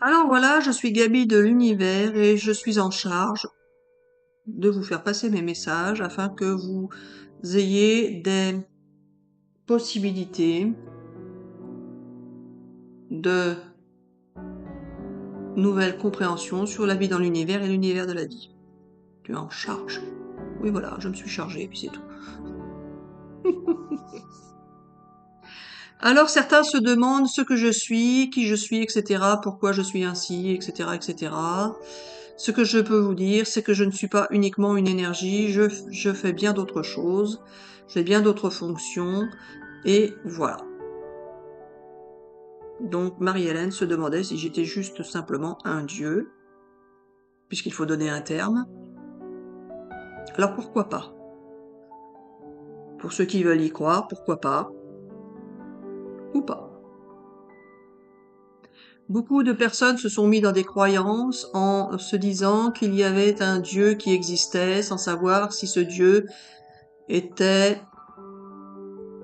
Alors voilà, je suis Gaby de l'univers et je suis en charge de vous faire passer mes messages afin que vous ayez des possibilités de nouvelles compréhensions sur la vie dans l'univers et l'univers de la vie. Tu es en charge. Oui voilà, je me suis chargée et puis c'est tout. Alors certains se demandent ce que je suis, qui je suis, etc., pourquoi je suis ainsi, etc., etc. Ce que je peux vous dire, c'est que je ne suis pas uniquement une énergie, je fais bien d'autres choses, j'ai bien d'autres fonctions, et voilà. Donc Marie-Hélène se demandait si j'étais juste simplement un dieu, puisqu'il faut donner un terme. Alors pourquoi pas? Pour ceux qui veulent y croire, pourquoi pas? Ou pas? Beaucoup de personnes se sont mis dans des croyances en se disant qu'il y avait un dieu qui existait, sans savoir si ce dieu était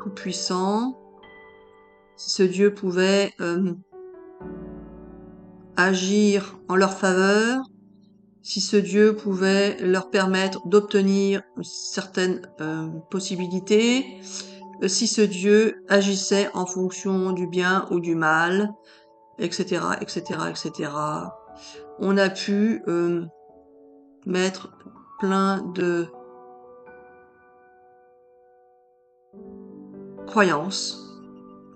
tout puissant, si ce dieu pouvait agir en leur faveur, si ce dieu pouvait leur permettre d'obtenir certaines possibilités, si ce dieu agissait en fonction du bien ou du mal, etc., etc., etc. On a pu mettre plein de croyances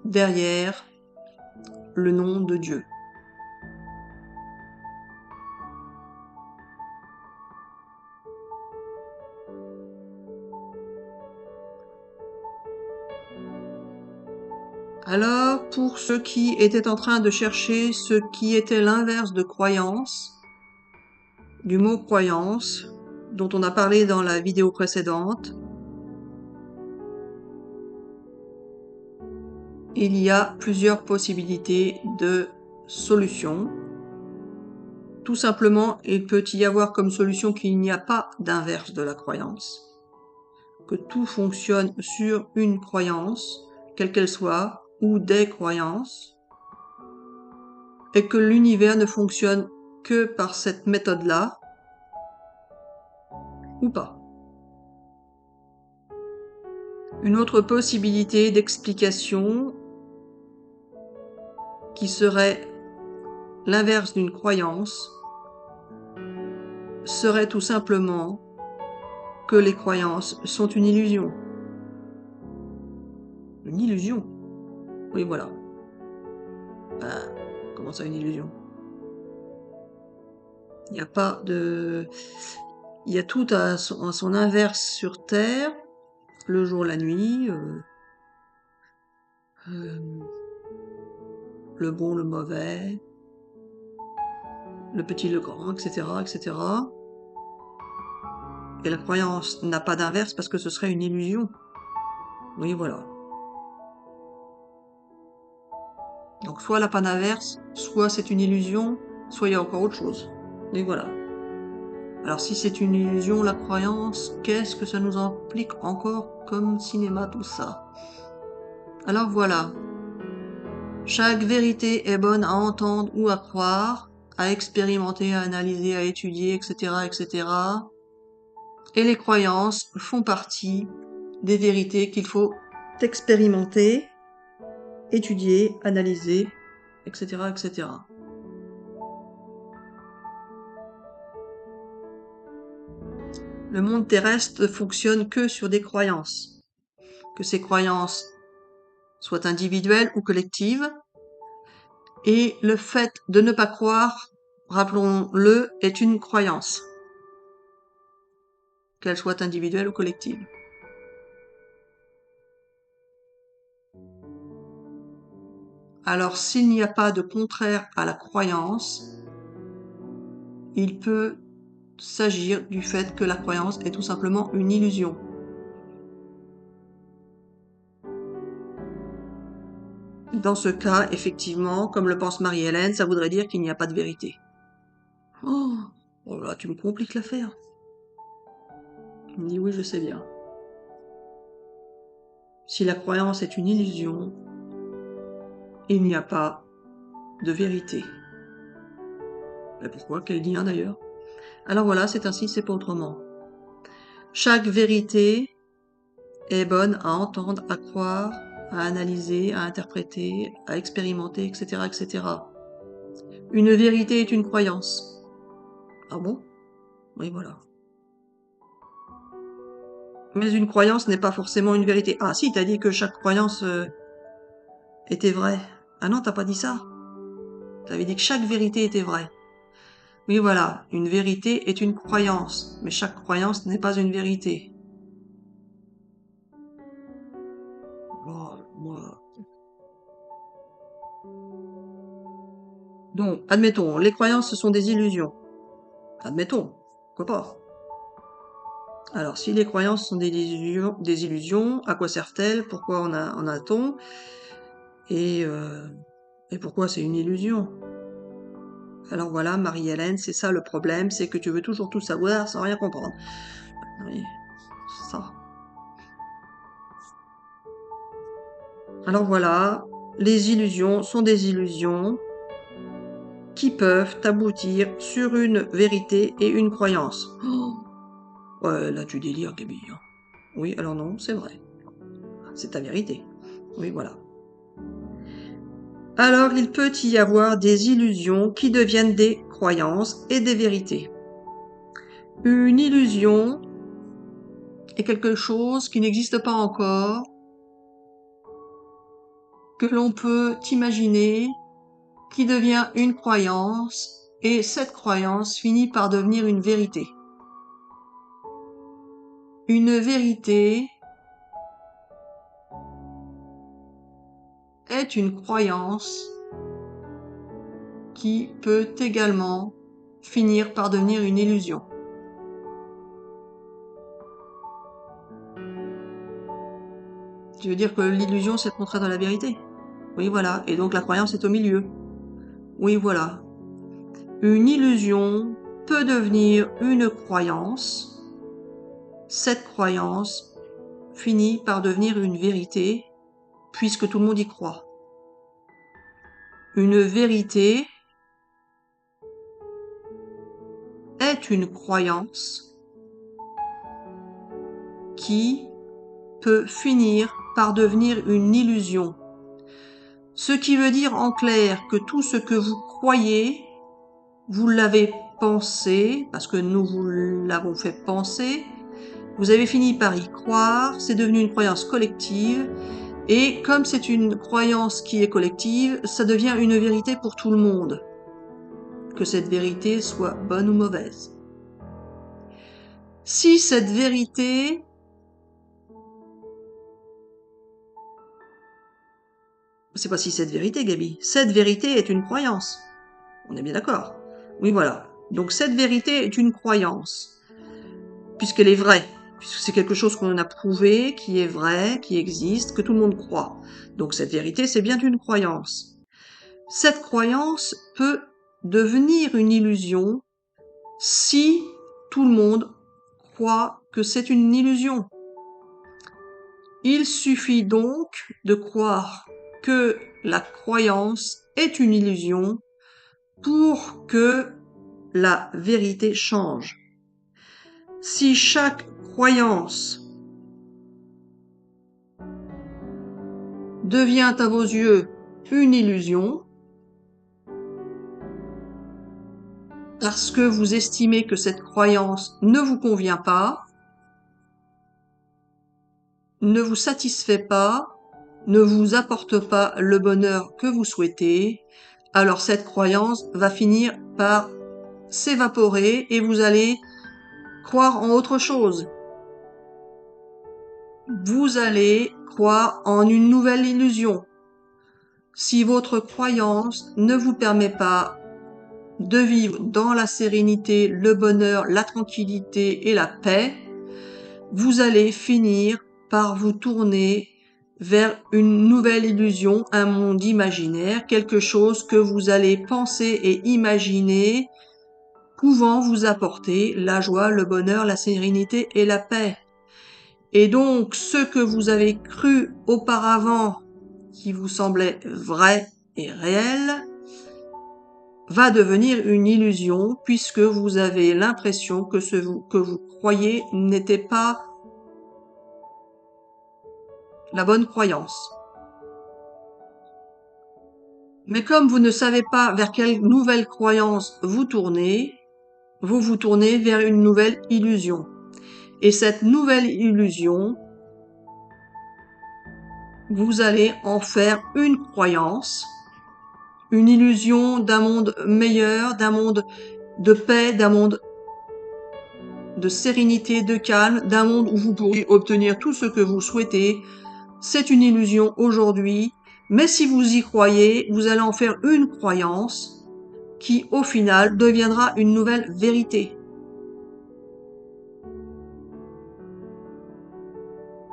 derrière le nom de Dieu. Alors, pour ceux qui étaient en train de chercher ce qui était l'inverse de croyance, du mot croyance, dont on a parlé dans la vidéo précédente, il y a plusieurs possibilités de solutions. Tout simplement, il peut y avoir comme solution qu'il n'y a pas d'inverse de la croyance, que tout fonctionne sur une croyance, quelle qu'elle soit, ou des croyances, et que l'univers ne fonctionne que par cette méthode-là, ou pas. Une autre possibilité d'explication qui serait l'inverse d'une croyance serait tout simplement que les croyances sont une illusion. Une illusion? Oui, voilà. Comment ça, une illusion? Il n'y a pas de... Il y a tout à son inverse sur Terre, le jour, la nuit, le bon, le mauvais, le petit, le grand, etc., etc. Et la croyance n'a pas d'inverse parce que ce serait une illusion. Oui, voilà. Donc soit elle n'a pas d'inverse, soit c'est une illusion, soit il y a encore autre chose. Et voilà. Alors si c'est une illusion, la croyance, qu'est-ce que ça nous implique encore comme cinéma tout ça? Alors voilà. Chaque vérité est bonne à entendre ou à croire, à expérimenter, à analyser, à étudier, etc., etc. Et les croyances font partie des vérités qu'il faut expérimenter, étudier, analyser, etc., etc. Le monde terrestre ne fonctionne que sur des croyances. Que ces croyances soient individuelles ou collectives. Et le fait de ne pas croire, rappelons-le, est une croyance. Qu'elle soit individuelle ou collective. Alors s'il n'y a pas de contraire à la croyance, il peut s'agir du fait que la croyance est tout simplement une illusion. Dans ce cas, effectivement, comme le pense Marie-Hélène, ça voudrait dire qu'il n'y a pas de vérité. Oh, oh là, tu me compliques l'affaire. Il me dit oui, je sais bien. Si la croyance est une illusion, il n'y a pas de vérité. Et pourquoi? Quel lien d'ailleurs? Alors voilà, c'est ainsi, c'est pas autrement. Chaque vérité est bonne à entendre, à croire, à analyser, à interpréter, à expérimenter, etc., etc. Une vérité est une croyance. Ah bon? Oui, voilà. Mais une croyance n'est pas forcément une vérité. Ah si, t'as dit que chaque croyance était vraie. Ah non, t'as pas dit ça. T'avais dit que chaque vérité était vraie. Oui, voilà, une vérité est une croyance, mais chaque croyance n'est pas une vérité. Oh, moi. Donc, admettons, les croyances, ce sont des illusions. Admettons, pourquoi pas? Alors, si les croyances sont des illusions, à quoi servent-elles? Pourquoi en a-t-on? Et, et pourquoi c'est une illusion? Alors voilà, Marie-Hélène, c'est ça le problème, c'est que tu veux toujours tout savoir sans rien comprendre. Oui, c'est ça. Alors voilà, les illusions sont des illusions qui peuvent aboutir sur une vérité et une croyance. Oh, ouais, là tu délires, Gabi. Hein. Oui, alors non, c'est vrai. C'est ta vérité. Oui, voilà. Alors il peut y avoir des illusions qui deviennent des croyances et des vérités. Une illusion est quelque chose qui n'existe pas encore, que l'on peut imaginer, qui devient une croyance, et cette croyance finit par devenir une vérité. Une vérité est une croyance qui peut également finir par devenir une illusion. Tu veux dire que l'illusion, c'est le contraire de la vérité? Oui, voilà. Et donc la croyance est au milieu. Oui, voilà. Une illusion peut devenir une croyance. Cette croyance finit par devenir une vérité, puisque tout le monde y croit. Une vérité est une croyance qui peut finir par devenir une illusion. Ce qui veut dire en clair que tout ce que vous croyez, vous l'avez pensé, parce que nous vous l'avons fait penser, vous avez fini par y croire, c'est devenu une croyance collective, et comme c'est une croyance qui est collective, ça devient une vérité pour tout le monde, que cette vérité soit bonne ou mauvaise. Si cette vérité c'est pas si cette vérité, Gabi. Cette vérité est une croyance. On est bien d'accord. Oui, voilà. Donc cette vérité est une croyance, puisqu'elle est vraie, puisque c'est quelque chose qu'on a prouvé, qui est vrai, qui existe, que tout le monde croit. Donc cette vérité, c'est bien une croyance. Cette croyance peut devenir une illusion si tout le monde croit que c'est une illusion. Il suffit donc de croire que la croyance est une illusion pour que la vérité change. Si chaque croyance devient à vos yeux une illusion, parce que vous estimez que cette croyance ne vous convient pas, ne vous satisfait pas, ne vous apporte pas le bonheur que vous souhaitez, alors cette croyance va finir par s'évaporer et vous allez croire en autre chose. Vous allez croire en une nouvelle illusion. Si votre croyance ne vous permet pas de vivre dans la sérénité, le bonheur, la tranquillité et la paix, vous allez finir par vous tourner vers une nouvelle illusion, un monde imaginaire, quelque chose que vous allez penser et imaginer pouvant vous apporter la joie, le bonheur, la sérénité et la paix. Et donc, ce que vous avez cru auparavant, qui vous semblait vrai et réel, va devenir une illusion puisque vous avez l'impression que ce que vous croyez n'était pas la bonne croyance. Mais comme vous ne savez pas vers quelle nouvelle croyance vous tournez, vous vous tournez vers une nouvelle illusion. Et cette nouvelle illusion, vous allez en faire une croyance, une illusion d'un monde meilleur, d'un monde de paix, d'un monde de sérénité, de calme, d'un monde où vous pourriez obtenir tout ce que vous souhaitez. C'est une illusion aujourd'hui, mais si vous y croyez, vous allez en faire une croyance qui, au final, deviendra une nouvelle vérité.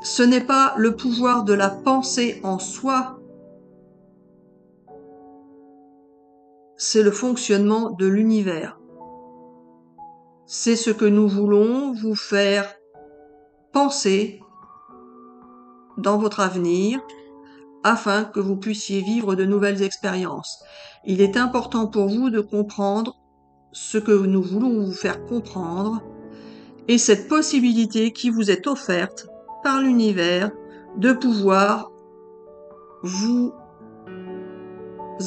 Ce n'est pas le pouvoir de la pensée en soi, c'est le fonctionnement de l'univers. C'est ce que nous voulons vous faire penser dans votre avenir afin que vous puissiez vivre de nouvelles expériences. Il est important pour vous de comprendre ce que nous voulons vous faire comprendre et cette possibilité qui vous est offerte par l'univers de pouvoir vous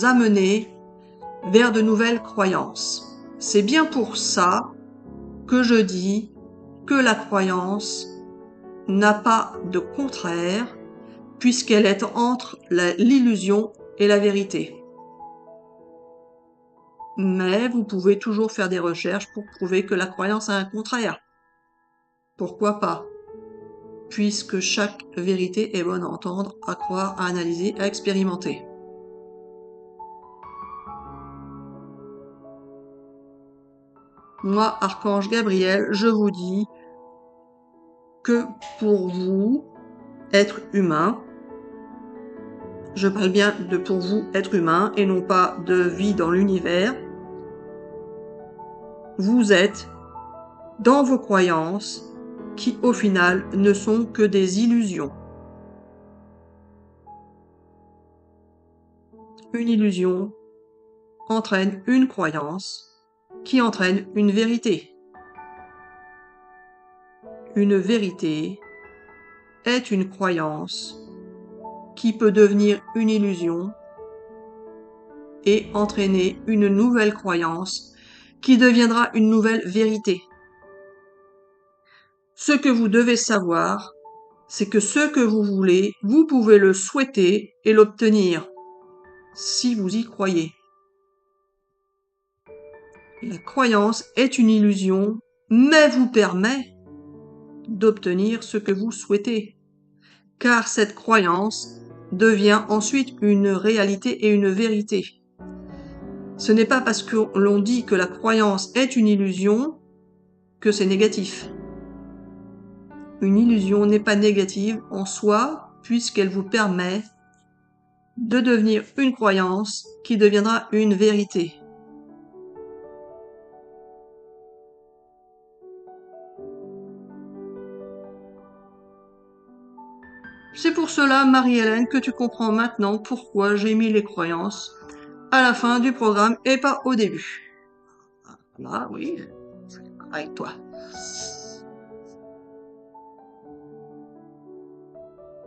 amener vers de nouvelles croyances. C'est bien pour ça que je dis que la croyance n'a pas de contraire puisqu'elle est entre l'illusion et la vérité. Mais vous pouvez toujours faire des recherches pour prouver que la croyance a un contraire. Pourquoi pas? Puisque chaque vérité est bonne à entendre, à croire, à analyser, à expérimenter. Moi, Archange Gabriel, je vous dis que pour vous, être humain, je parle bien de pour vous, être humain, et non pas de vie dans l'univers, vous êtes dans vos croyances qui, au final, ne sont que des illusions. Une illusion entraîne une croyance qui entraîne une vérité. Une vérité est une croyance qui peut devenir une illusion et entraîner une nouvelle croyance qui deviendra une nouvelle vérité. Ce que vous devez savoir, c'est que ce que vous voulez, vous pouvez le souhaiter et l'obtenir, si vous y croyez. La croyance est une illusion, mais vous permet d'obtenir ce que vous souhaitez, car cette croyance devient ensuite une réalité et une vérité. Ce n'est pas parce que l'on dit que la croyance est une illusion que c'est négatif. Une illusion n'est pas négative en soi, puisqu'elle vous permet de devenir une croyance qui deviendra une vérité. C'est pour cela, Marie-Hélène, que tu comprends maintenant pourquoi j'ai mis les croyances à la fin du programme et pas au début. Là, oui, avec toi.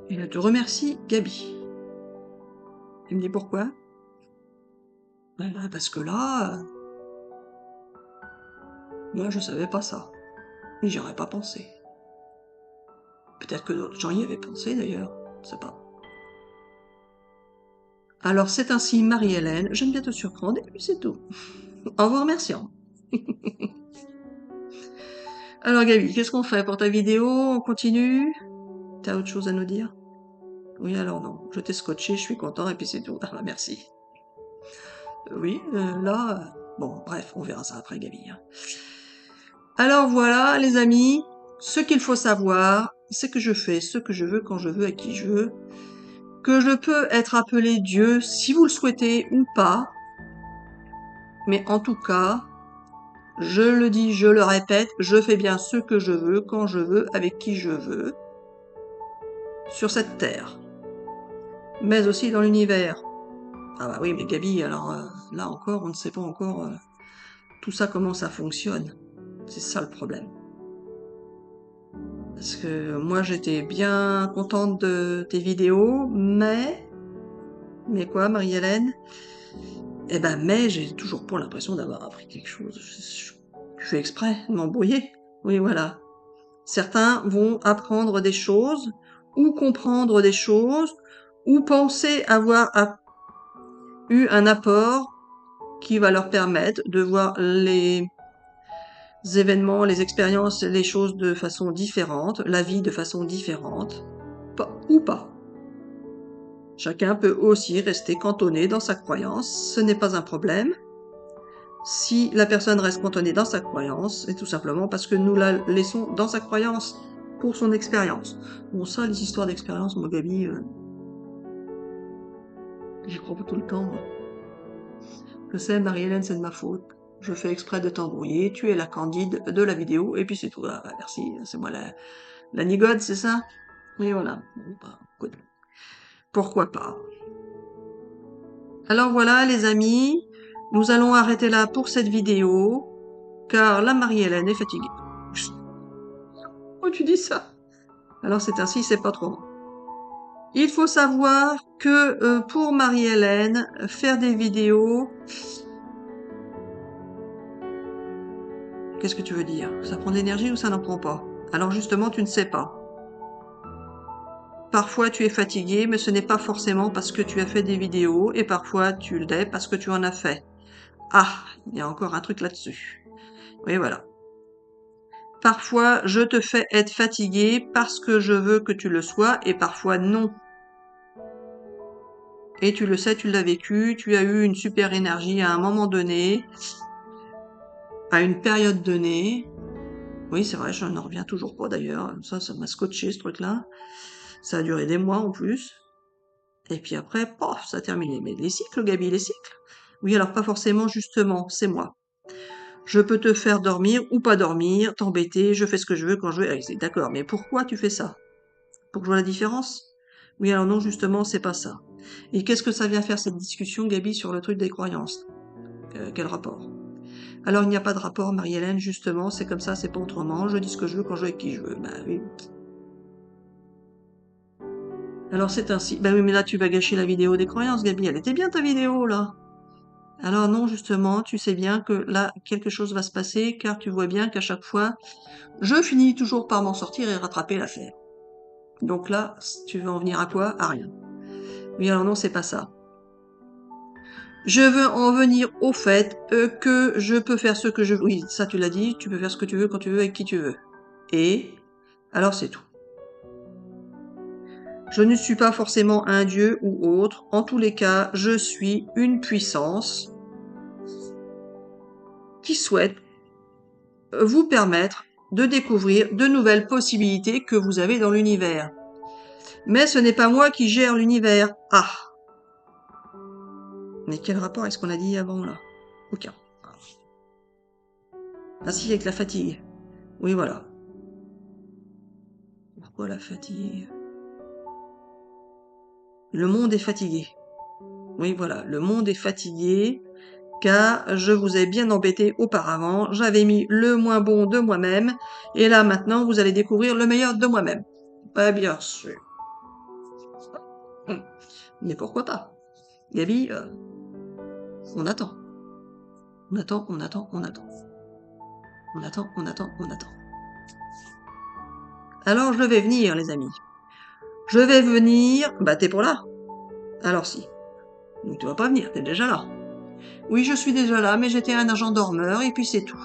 Et je te remercie, Gabi. Tu me dis pourquoi? Parce que là, moi je savais pas ça. Et j'y aurais pas pensé. Peut-être que d'autres gens y avaient pensé d'ailleurs, je sais pas. Alors c'est ainsi, Marie-Hélène, j'aime bien te surprendre et puis c'est tout. En vous remerciant. Alors Gabi, qu'est-ce qu'on fait pour ta vidéo? On continue? T'as autre chose à nous dire? Oui, alors non, je t'ai scotché, je suis content et puis c'est tout. Ah bah merci. Oui, là, bon, bref, on verra ça après Gabi. Alors voilà, les amis, ce qu'il faut savoir, c'est que je fais ce que je veux, quand je veux, à qui je veux, que je peux être appelé Dieu si vous le souhaitez ou pas, mais en tout cas, je le dis, je le répète, je fais bien ce que je veux, quand je veux, avec qui je veux, sur cette terre, mais aussi dans l'univers. Ah bah oui, mais Gabi, alors là encore, on ne sait pas encore tout ça, comment ça fonctionne. C'est ça le problème. Parce que moi, j'étais bien contente de tes vidéos, mais quoi, Marie-Hélène? Eh ben, mais j'ai toujours pas l'impression d'avoir appris quelque chose. Je fais exprès de m'embrouiller. Oui, voilà. Certains vont apprendre des choses, ou comprendre des choses, ou penser avoir eu un apport qui va leur permettre de voir les événements, les expériences, les choses de façon différente, la vie de façon différente, ou pas. Chacun peut aussi rester cantonné dans sa croyance, ce n'est pas un problème. Si la personne reste cantonnée dans sa croyance, c'est tout simplement parce que nous la laissons dans sa croyance pour son expérience. Bon, ça, les histoires d'expérience, moi, Gabi, j'y crois pas tout le temps, moi. Je sais, Marie-Hélène, c'est de ma faute. Je fais exprès de t'embrouiller, tu es la Candide de la vidéo, et puis c'est tout. Ah, bah, merci, c'est moi la nigode, c'est ça? Et voilà. Bon, bah, écoute, pourquoi pas. Alors voilà, les amis, nous allons arrêter là pour cette vidéo, car la Marie-Hélène est fatiguée. Oh, tu dis ça? Alors c'est ainsi, c'est pas trop. Il faut savoir que pour Marie-Hélène, faire des vidéos, qu'est-ce que tu veux dire? Ça prend de l'énergie ou ça n'en prend pas? Alors justement, tu ne sais pas. Parfois tu es fatigué, mais ce n'est pas forcément parce que tu as fait des vidéos, et parfois tu l'es parce que tu en as fait. Ah, il y a encore un truc là-dessus. Oui, voilà. Parfois, je te fais être fatigué parce que je veux que tu le sois, et parfois non. Et tu le sais, tu l'as vécu, tu as eu une super énergie à un moment donné, à une période donnée. Oui, c'est vrai, je n'en reviens toujours pas d'ailleurs. Ça m'a scotché ce truc-là. Ça a duré des mois en plus. Et puis après, pof, ça a terminé. Mais les cycles, Gabi, les cycles. Oui, alors pas forcément, justement, c'est moi. Je peux te faire dormir ou pas dormir, t'embêter, je fais ce que je veux quand je veux. Ah, d'accord, mais pourquoi tu fais ça? Pour que je vois la différence? Oui, alors non, justement, c'est pas ça. Et qu'est-ce que ça vient faire cette discussion, Gabi, sur le truc des croyances? Quel rapport? Alors il n'y a pas de rapport, Marie-Hélène, justement, c'est comme ça, c'est pas autrement. Je dis ce que je veux quand je veux avec qui je veux. Bah oui. Alors c'est ainsi. Bah oui, mais là tu vas gâcher la vidéo des croyances, Gabi. Elle était bien ta vidéo, là. Alors non, justement, tu sais bien que là, quelque chose va se passer, car tu vois bien qu'à chaque fois, je finis toujours par m'en sortir et rattraper l'affaire. Donc là, tu veux en venir à quoi? À rien. Oui, alors non, c'est pas ça. Je veux en venir au fait que je peux faire ce que je veux. Oui, ça tu l'as dit, tu peux faire ce que tu veux quand tu veux avec qui tu veux. Et alors c'est tout. Je ne suis pas forcément un dieu ou autre. En tous les cas, je suis une puissance qui souhaite vous permettre de découvrir de nouvelles possibilités que vous avez dans l'univers. Mais ce n'est pas moi qui gère l'univers. Ah! Mais quel rapport avec ce qu'on a dit avant, là? Aucun. Ah si, avec la fatigue. Oui, voilà. Pourquoi la fatigue? Le monde est fatigué. Oui, voilà, le monde est fatigué, car je vous ai bien embêté auparavant, j'avais mis le moins bon de moi-même, et là maintenant vous allez découvrir le meilleur de moi-même. Bah bien sûr. Mais pourquoi pas? Gabi, on attend. On attend, on attend, on attend. On attend, on attend, on attend. Alors je vais venir, les amis. Je vais venir. Bah t'es pas là. Alors si. Donc tu vas pas venir, t'es déjà là. Oui, je suis déjà là, mais j'étais un agent dormeur, et puis c'est tout.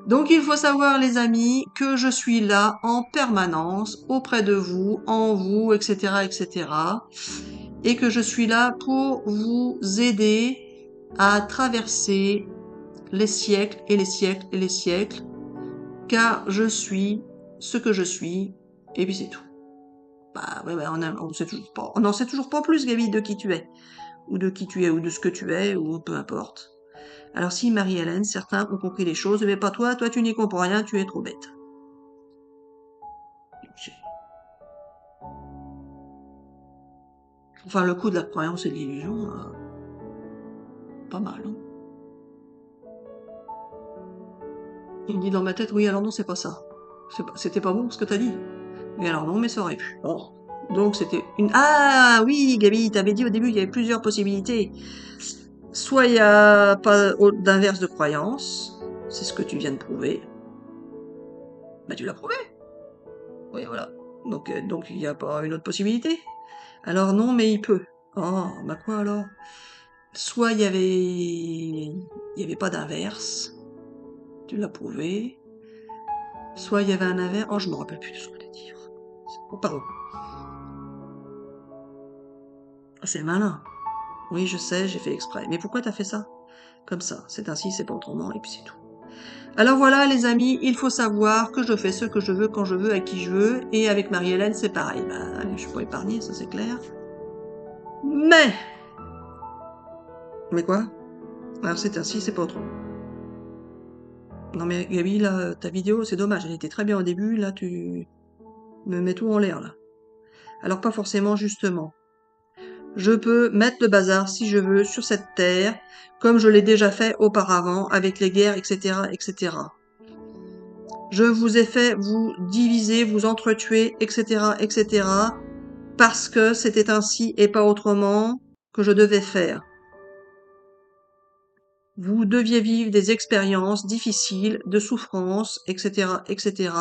Donc il faut savoir les amis que je suis là en permanence auprès de vous, en vous, etc., etc. Et que je suis là pour vous aider à traverser les siècles et les siècles et les siècles, car je suis ce que je suis, et puis c'est tout. Bah ouais, on sait toujours pas, on n'en sait toujours pas plus, Gabi, de qui tu es, ou de qui tu es, ou de ce que tu es, ou peu importe. Alors si Marie-Hélène, certains ont compris les choses, mais pas toi, toi tu n'y comprends rien, tu es trop bête. Enfin, le coup de la croyance et de l'illusion, pas mal. Hein. Il me dit dans ma tête, oui, alors non, c'est pas ça. C'était pas bon ce que t'as dit. Oui, alors non, mais ça aurait pu. Bon. Donc c'était une... Ah oui, Gabi, t'avais dit au début qu'il y avait plusieurs possibilités. Soit il n'y a pas d'inverse de croyance, c'est ce que tu viens de prouver. Bah tu l'as prouvé. Oui, voilà. Donc il n'y a pas une autre possibilité. Alors non, mais il peut. Oh, bah quoi alors? Soit il y avait pas d'inverse, tu l'as prouvé. Soit il y avait un inverse. Oh, je me rappelle plus de ce que tu as dit. Oh, pardon. Ah, c'est malin. Oui, je sais, j'ai fait exprès. Mais pourquoi t'as fait ça? Comme ça, c'est ainsi, c'est pas autrement, et puis c'est tout. Alors voilà, les amis, il faut savoir que je fais ce que je veux, quand je veux, à qui je veux, et avec Marie-Hélène, c'est pareil. Ben, je suis pas épargnée, ça c'est clair. Mais quoi? Alors c'est ainsi, c'est pas autrement. Non mais Gabi, là, ta vidéo, c'est dommage, elle était très bien au début, là tu me mets tout en l'air, là. Alors pas forcément, justement. Je peux mettre le bazar, si je veux, sur cette terre, comme je l'ai déjà fait auparavant, avec les guerres, etc., etc. Je vous ai fait vous diviser, vous entretuer, etc., etc., parce que c'était ainsi et pas autrement que je devais faire. Vous deviez vivre des expériences difficiles, de souffrance, etc., etc.,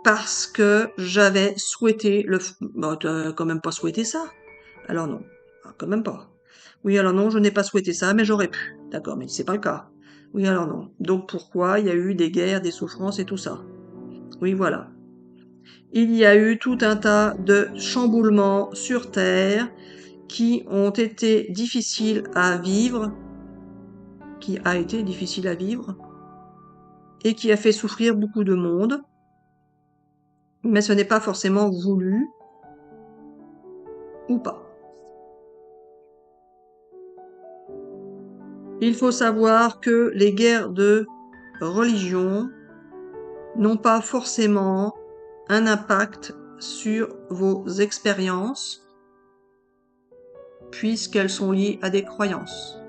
parce que j'avais souhaité le... Bon, t'as quand même pas souhaité ça. Alors non, quand même pas. Oui, alors non, je n'ai pas souhaité ça, mais j'aurais pu. D'accord, mais c'est pas le cas. Oui, alors non. Donc pourquoi il y a eu des guerres, des souffrances et tout ça? Oui, voilà. Il y a eu tout un tas de chamboulements sur Terre qui ont été difficiles à vivre, qui a été difficile à vivre, et qui a fait souffrir beaucoup de monde, mais ce n'est pas forcément voulu ou pas. Il faut savoir que les guerres de religion n'ont pas forcément un impact sur vos expériences, puisqu'elles sont liées à des croyances.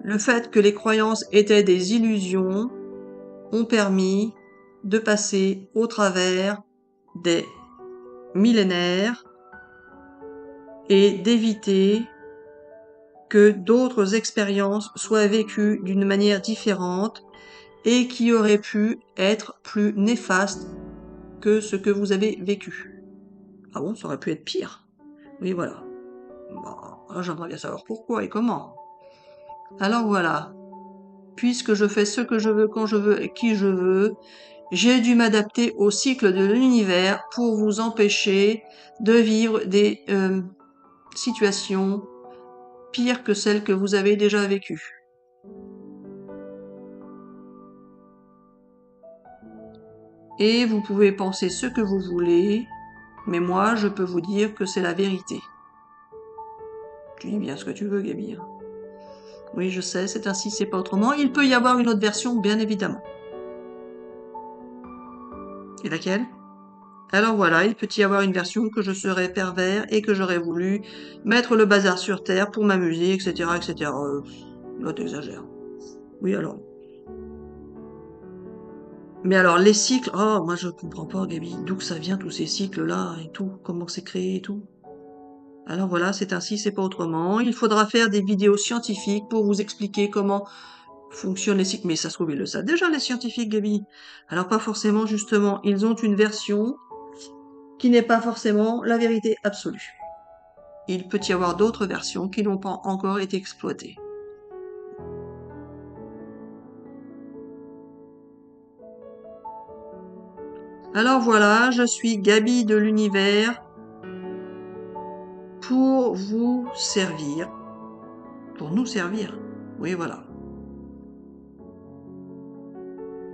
Le fait que les croyances étaient des illusions ont permis de passer au travers des millénaires et d'éviter que d'autres expériences soient vécues d'une manière différente et qui auraient pu être plus néfastes que ce que vous avez vécu. Ah bon, ça aurait pu être pire. Oui, voilà. Bon, j'aimerais bien savoir pourquoi et comment. Alors voilà, puisque je fais ce que je veux, quand je veux et qui je veux, j'ai dû m'adapter au cycle de l'univers pour vous empêcher de vivre des situations pires que celles que vous avez déjà vécues. Et vous pouvez penser ce que vous voulez, mais moi, je peux vous dire que c'est la vérité. Tu dis bien ce que tu veux, Gabi. Hein. Oui, je sais, c'est ainsi, c'est pas autrement. Il peut y avoir une autre version, bien évidemment. Et laquelle? Alors voilà, il peut y avoir une version que je serais pervers et que j'aurais voulu mettre le bazar sur terre pour m'amuser, etc., etc. Là, t'exagères. Oui, alors. Mais alors, les cycles, oh, moi je comprends pas, Gabi, d'où que ça vient tous ces cycles-là et tout, comment c'est créé et tout. Alors voilà, c'est ainsi, c'est pas autrement. Il faudra faire des vidéos scientifiques pour vous expliquer comment fonctionnent les cycles. Mais ça se trouve, ils le savent déjà, les scientifiques, Gabi. Alors pas forcément, justement, ils ont une version qui n'est pas forcément la vérité absolue. Il peut y avoir d'autres versions qui n'ont pas encore été exploitées. Alors voilà, je suis Gabi de l'univers pour vous servir. Pour nous servir. Oui, voilà.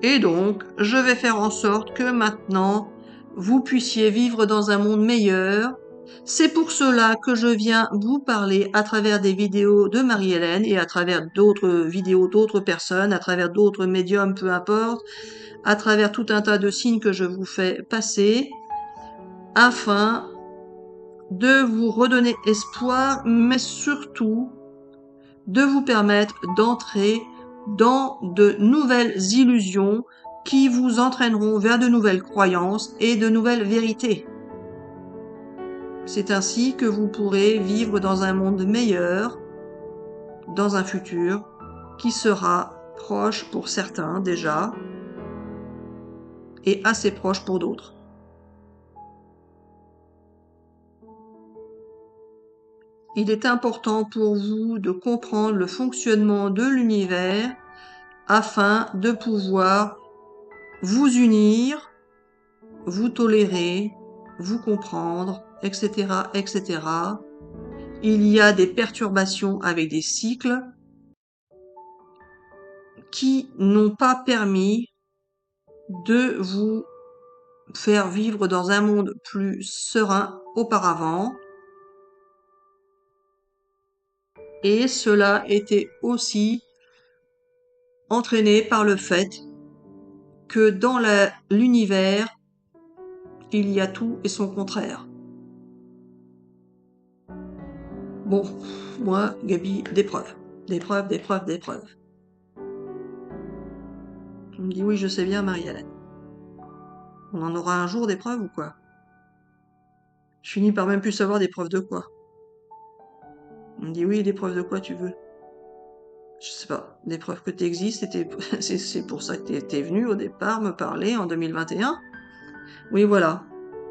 Et donc, je vais faire en sorte que maintenant, vous puissiez vivre dans un monde meilleur. C'est pour cela que je viens vous parler à travers des vidéos de Marie-Hélène et à travers d'autres vidéos d'autres personnes, à travers d'autres médiums, peu importe, à travers tout un tas de signes que je vous fais passer, afin de vous redonner espoir, mais surtout de vous permettre d'entrer dans de nouvelles illusions qui vous entraîneront vers de nouvelles croyances et de nouvelles vérités. C'est ainsi que vous pourrez vivre dans un monde meilleur, dans un futur qui sera proche pour certains déjà et assez proche pour d'autres. Il est important pour vous de comprendre le fonctionnement de l'univers afin de pouvoir vous unir, vous tolérer, vous comprendre, etc., etc. Il y a des perturbations avec des cycles qui n'ont pas permis de vous faire vivre dans un monde plus serein auparavant. Et cela était aussi entraîné par le fait que dans l'univers, il y a tout et son contraire. Bon, moi, Gabi, des preuves. Des preuves, des preuves, des preuves. Tu me dis oui, je sais bien, Marie-Hélène. On en aura un jour des preuves ou quoi? Je finis par même plus savoir des preuves de quoi. On me dit oui, des preuves de quoi tu veux? Je sais pas, des preuves que tu existes, c'est pour ça que t'es venu au départ me parler en 2021. Oui, voilà.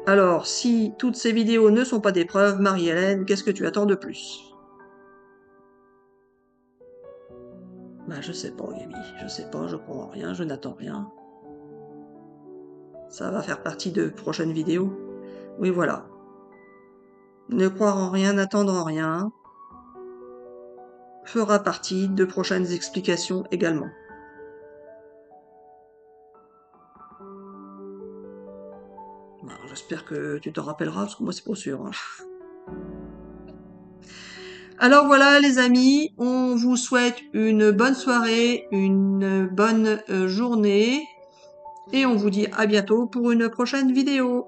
Alors, si toutes ces vidéos ne sont pas des preuves, Marie-Hélène, qu'est-ce que tu attends de plus? Bah, je sais pas, Gaby, je sais pas, je crois en rien, je n'attends rien. Ça va faire partie de prochaines vidéos. Oui, voilà. Ne croire en rien, n'attendre en rien, fera partie de prochaines explications également. Bah, j'espère que tu t'en rappelleras, parce que moi, c'est pas sûr. Hein. Alors voilà les amis, on vous souhaite une bonne soirée, une bonne journée et on vous dit à bientôt pour une prochaine vidéo.